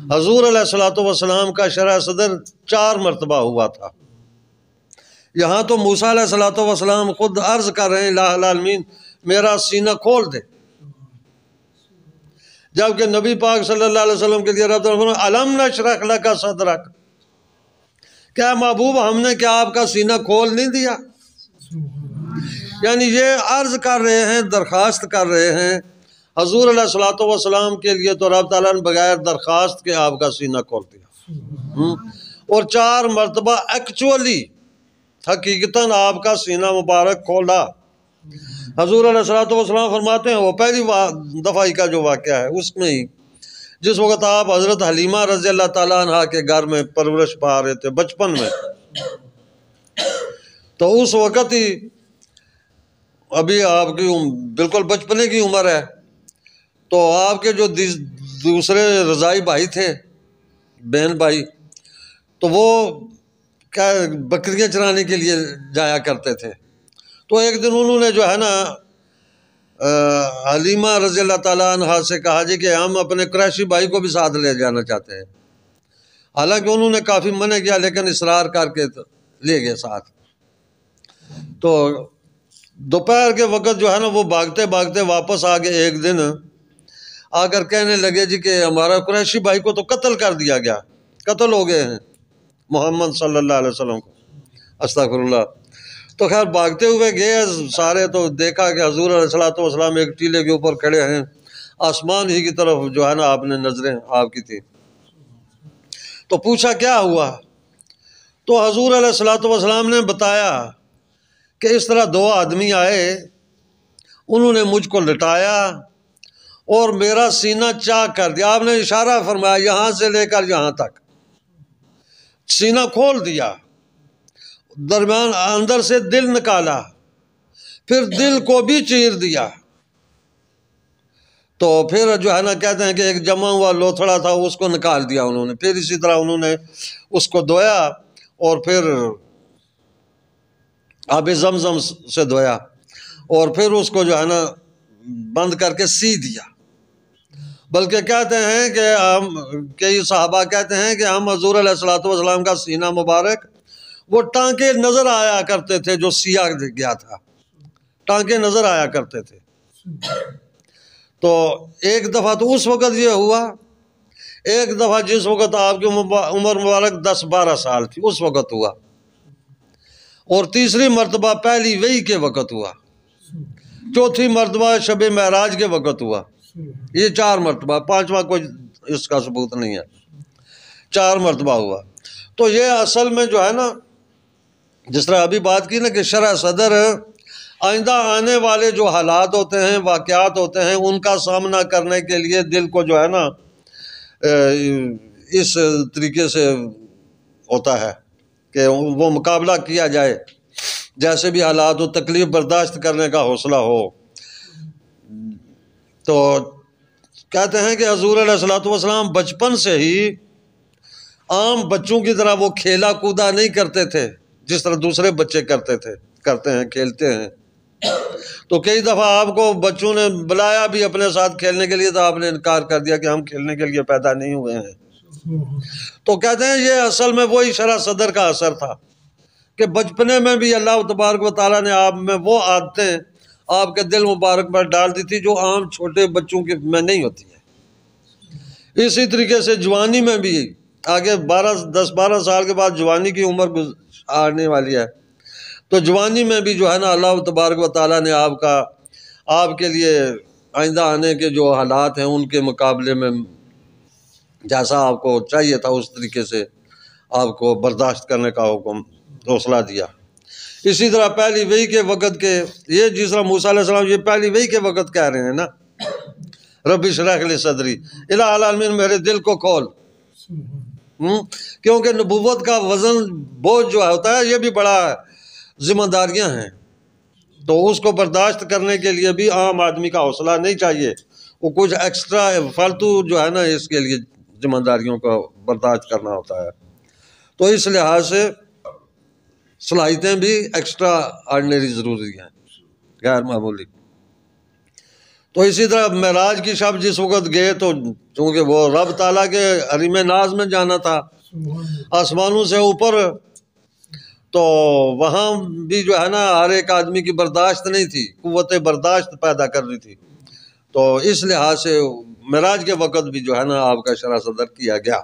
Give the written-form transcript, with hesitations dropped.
حضور علیہ الصلوۃ والسلام کا شرح صدر 4 مرتبہ ہوا تھا۔ یہاں تو موسیٰ علیہ الصلوۃ والسلام خود عرض کر رہے ہیں الہ العالمین میرا سینہ کھول دے، جبکہ نبی پاک صلی اللہ علیہ وسلم کے لیے رب تعالیٰ الم نشرح لک صدرک، کیا محبوب ہم نے کیا آپ کا سینہ کھول نہیں دیا؟ یعنی یہ عرض کر رہے ہیں، درخواست کر رہے ہیں حضور علیہ الصلوۃ والسلام کے لیے، تو رب تعالیٰ نے بغیر درخواست کے آپ کا سینہ کھول دیا، اور 4 مرتبہ ایکچولی حقیقتاً آپ کا سینہ مبارک کھولا۔ حضور علیہ الصلوۃ والسلام فرماتے ہیں وہ پہلی دفعہ کا جو واقعہ ہے اس میں ہی جس وقت آپ حضرت حلیمہ رضی اللہ تعالیٰ عنہ کے گھر میں پرورش پا رہے تھے بچپن میں، تو اس وقت ہی ابھی آپ کی بالکل بچپنے کی عمر ہے، تو آپ کے جو دوسرے رضائی بھائی تھے، بہن بھائی، تو وہ کیا بکریاں چرانے کے لیے جایا کرتے تھے۔ تو ایک دن انہوں نے جو ہے نا حلیمہ رضی اللہ تعالیٰ عنہ سے کہا جی کہ ہم اپنے قریشی بھائی کو بھی ساتھ لے جانا چاہتے ہیں، حالانکہ انہوں نے کافی منع کیا لیکن اصرار کر کے لے گئے ساتھ۔ تو دوپہر کے وقت جو ہے نا وہ بھاگتے بھاگتے واپس آ گئے، ایک دن آ کر کہنے لگے جی کہ ہمارا قریشی بھائی کو تو قتل کر دیا گیا، قتل ہو گئے ہیں محمد صلی اللہ علیہ وسلم کو، استغفر اللہ۔ تو خیر بھاگتے ہوئے گئے سارے، تو دیکھا کہ حضور علیہ الصلوۃ والسلام ایک ٹیلے کے اوپر کھڑے ہیں، آسمان ہی کی طرف جو ہے نا آپ نے نظریں آپ کی تھی۔ تو پوچھا کیا ہوا؟ تو حضور علیہ الصلوۃ والسلام نے بتایا کہ اس طرح 2 آدمی آئے، انہوں نے مجھ کو لٹایا اور میرا سینہ چاک کر دیا، آپ نے اشارہ فرمایا یہاں سے لے کر یہاں تک، سینہ کھول دیا، درمیان اندر سے دل نکالا، پھر دل کو بھی چیر دیا۔ تو پھر جو ہے نا کہتے ہیں کہ ایک جمع ہوا لوتھڑا تھا اس کو نکال دیا انہوں نے، پھر اسی طرح انہوں نے اس کو دھویا اور پھر آب زمزم سے دھویا اور پھر اس کو جو ہے نا بند کر کے سی دیا۔ بلکہ کہتے ہیں کہ کئی صحابہ کہتے ہیں کہ ہم حضور علیہ الصلوۃ والسلام کا سینہ مبارک وہ ٹانکے نظر آیا کرتے تھے، جو سیاہ گیا تھا ٹانکے نظر آیا کرتے تھے۔ تو ایک دفعہ تو اس وقت یہ ہوا، ایک دفعہ جس وقت آپ کی عمر مبارک 10-12 سال تھی اس وقت ہوا، اور تیسری مرتبہ پہلی وحی کے وقت ہوا، چوتھی مرتبہ شب معراج کے وقت ہوا۔ یہ 4 مرتبہ، 5واں کوئی اس کا ثبوت نہیں ہے، 4 مرتبہ ہوا۔ تو یہ اصل میں جو ہے نا جس طرح ابھی بات کی نا کہ شرح صدر آئندہ آنے والے جو حالات ہوتے ہیں، واقعات ہوتے ہیں، ان کا سامنا کرنے کے لیے دل کو جو ہے نا اس طریقے سے ہوتا ہے کہ وہ مقابلہ کیا جائے، جیسے بھی حالات ہو تکلیف برداشت کرنے کا حوصلہ ہو۔ تو کہتے ہیں کہ حضور علیہ الصلوۃ والسلام بچپن سے ہی عام بچوں کی طرح وہ کھیلا کودا نہیں کرتے تھے جس طرح دوسرے بچے کرتے ہیں کھیلتے ہیں۔ تو کئی دفعہ آپ کو بچوں نے بلایا بھی اپنے ساتھ کھیلنے کے لیے تو آپ نے انکار کر دیا کہ ہم کھیلنے کے لیے پیدا نہیں ہوئے ہیں۔ تو کہتے ہیں یہ اصل میں وہی شرح صدر کا اثر تھا کہ بچپنے میں بھی اللہ تبارک و تعالیٰ نے آپ میں وہ عادتیں آپ کے دل مبارک پر ڈال دی تھی جو عام چھوٹے بچوں کے میں نہیں ہوتی ہے۔ اسی طریقے سے جوانی میں بھی آگے 10-12 سال کے بعد جوانی کی عمر آنے والی ہے، تو جوانی میں بھی جو ہے نا اللہ تبارک و تعالیٰ نے آپ کے لیے آئندہ آنے کے جو حالات ہیں ان کے مقابلے میں جیسا آپ کو چاہیے تھا اس طریقے سے آپ کو برداشت کرنے کا حکم حوصلہ دیا۔ اسی طرح پہلی وحی کے وقت کے یہ جس طرح موسیٰ علیہ السلام یہ پہلی وحی کے وقت کہہ رہے ہیں نا رب اشرح لی صدری الہ العالمین میرے دل کو کھول، کیونکہ نبوت کا وزن بوجھ جو ہوتا ہے یہ بھی بڑا ذمہ داریاں ہیں، تو اس کو برداشت کرنے کے لیے بھی عام آدمی کا حوصلہ نہیں چاہیے، وہ کچھ ایکسٹرا فالتو جو ہے نا اس کے لیے ذمہ داریوں کو برداشت کرنا ہوتا ہے۔ تو اس لحاظ سے صلاحیتیں بھی ایکسٹرا آرڈنری ضروری ہیں، غیر معمولی۔ تو اسی طرح معراج کی شب جس وقت گئے تو چونکہ وہ رب تعالیٰ کے حریم ناز میں جانا تھا آسمانوں سے اوپر، تو وہاں بھی جو ہے نا ہر ایک آدمی کی برداشت نہیں تھی، قوت برداشت پیدا کرنی تھی، تو اس لحاظ سے معراج کے وقت بھی جو ہے نا آپ کا شرح صدر کیا گیا۔